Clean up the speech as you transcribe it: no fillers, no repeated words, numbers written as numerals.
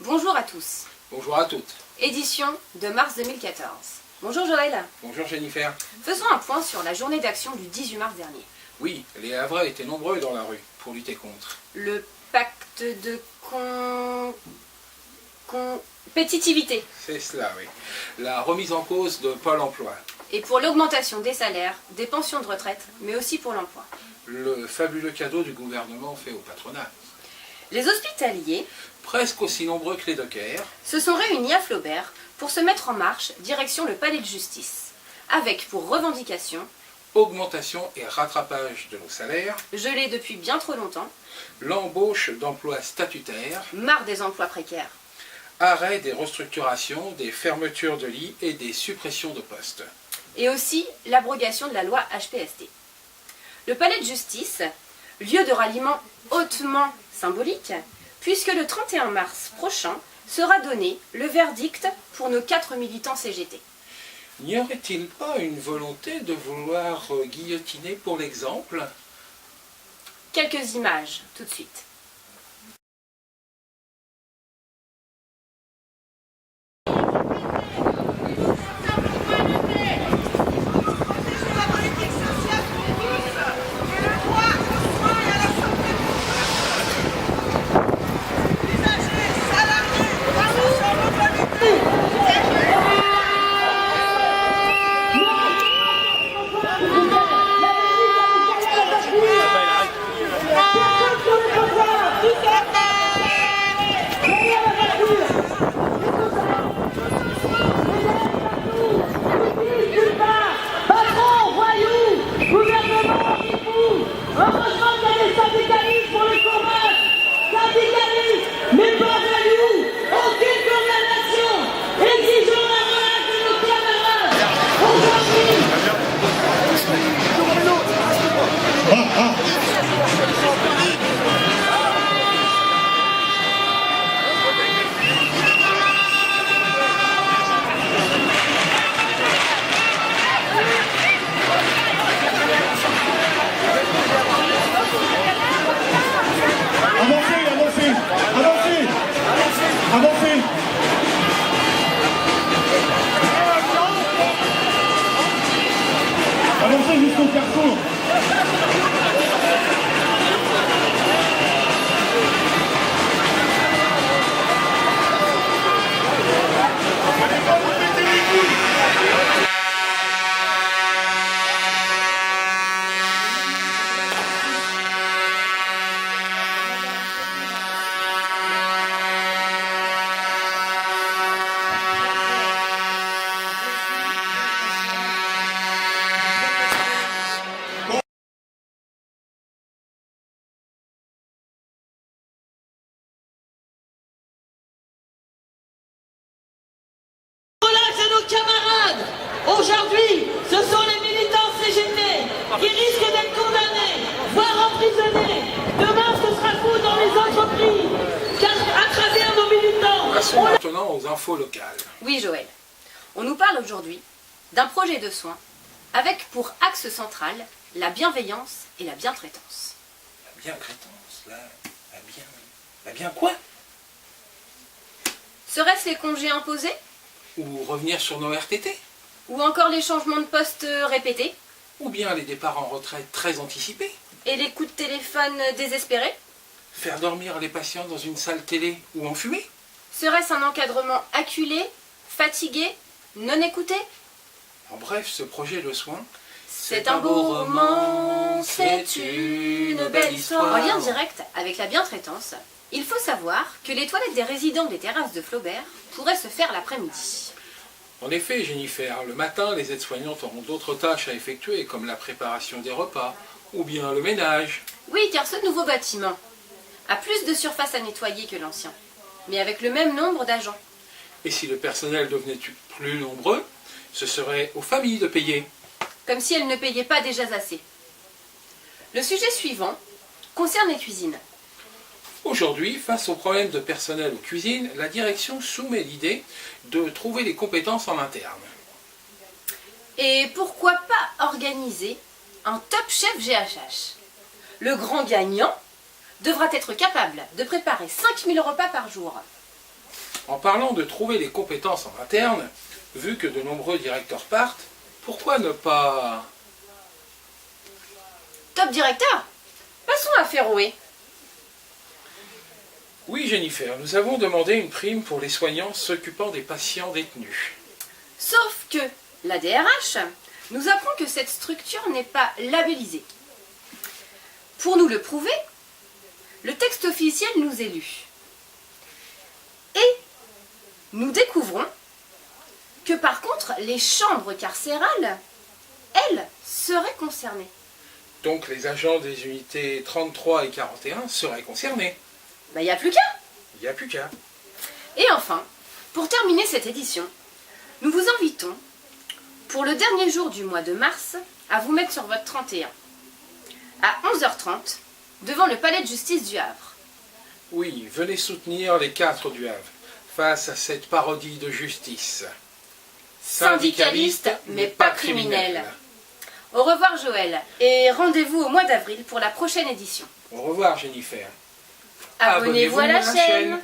Bonjour à tous. Bonjour à toutes. Édition de mars 2014. Bonjour Joël. Bonjour Jennifer. Faisons un point sur la journée d'action du 18 mars dernier. Oui, les Havrais étaient nombreux dans la rue pour lutter contre. Le pacte de compétitivité. C'est cela, oui. La remise en cause de Pôle emploi. Et pour l'augmentation des salaires, des pensions de retraite, mais aussi pour l'emploi. Le fabuleux cadeau du gouvernement fait au patronat. Les hospitaliers, Presque aussi nombreux que les dockers, se sont réunis à Flaubert pour se mettre en marche direction le palais de justice, avec pour revendication, augmentation et rattrapage de nos salaires, gelés depuis bien trop longtemps, l'embauche d'emplois statutaires, marre des emplois précaires, arrêt des restructurations, des fermetures de lits et des suppressions de postes. et aussi l'abrogation de la loi HPST. Le palais de justice, lieu de ralliement hautement symbolique, puisque le 31 mars prochain sera donné le verdict pour nos 4 militants CGT. N'y aurait-il pas une volonté de vouloir guillotiner pour l'exemple ? Quelques images tout de suite. Avancez jusqu'au carrefour. Camarades, aujourd'hui, ce sont les militants CGT qui risquent d'être condamnés, voire emprisonnés. Demain, ce sera vous dans les entreprises, car à travers nos militants... Passons maintenant aux infos locales. Oui Joël, on nous parle aujourd'hui d'un projet de soins avec pour axe central la bienveillance et la bientraitance. La bientraitance, la bien quoi ? Serait-ce les congés imposés? Ou revenir sur nos RTT ? Ou encore les changements de poste répétés? Ou bien les départs en retraite très anticipés ? Et les coups de téléphone désespérés? Faire dormir les patients dans une salle télé ou en fumée ? Serait-ce un encadrement acculé, fatigué, non écouté? En bref, ce projet de soins, C'est un beau roman, c'est une belle histoire. En lien direct avec la bientraitance, il faut savoir que les toilettes des résidents des terrasses de Flaubert pourraient se faire l'après-midi. En effet, Jennifer, le matin, les aides-soignantes auront d'autres tâches à effectuer, comme la préparation des repas, ou bien le ménage. Oui, car ce nouveau bâtiment a plus de surface à nettoyer que l'ancien, mais avec le même nombre d'agents. Et si le personnel devenait plus nombreux, ce serait aux familles de payer. Comme si elles ne payaient pas déjà assez. Le sujet suivant concerne les cuisines. Aujourd'hui, face au problème de personnel aux cuisines, la direction soumet l'idée de trouver les compétences en interne. Et pourquoi pas organiser un Top Chef GHH? Le grand gagnant devra être capable de préparer 5000 repas par jour. En parlant de trouver les compétences en interne, vu que de nombreux directeurs partent, pourquoi ne pas... Top directeur, passons à Féroé. Oui, Jennifer, nous avons demandé une prime pour les soignants s'occupant des patients détenus. Sauf que la DRH nous apprend que cette structure n'est pas labellisée. Pour nous le prouver, le texte officiel nous est lu. Et nous découvrons que par contre, les chambres carcérales, elles, seraient concernées. Donc les agents des unités 33 et 41 seraient concernés. Il n'y a plus qu'à. Il n'y a plus qu'à. Et enfin, pour terminer cette édition, nous vous invitons, pour le dernier jour du mois de mars, à vous mettre sur votre 31, à 11h30, devant le palais de justice du Havre. Oui, venez soutenir les 4 du Havre, face à cette parodie de justice. Syndicaliste, mais pas criminel. Au revoir Joël, et rendez-vous au mois d'avril pour la prochaine édition. Au revoir Jennifer. Abonnez-vous à la chaîne.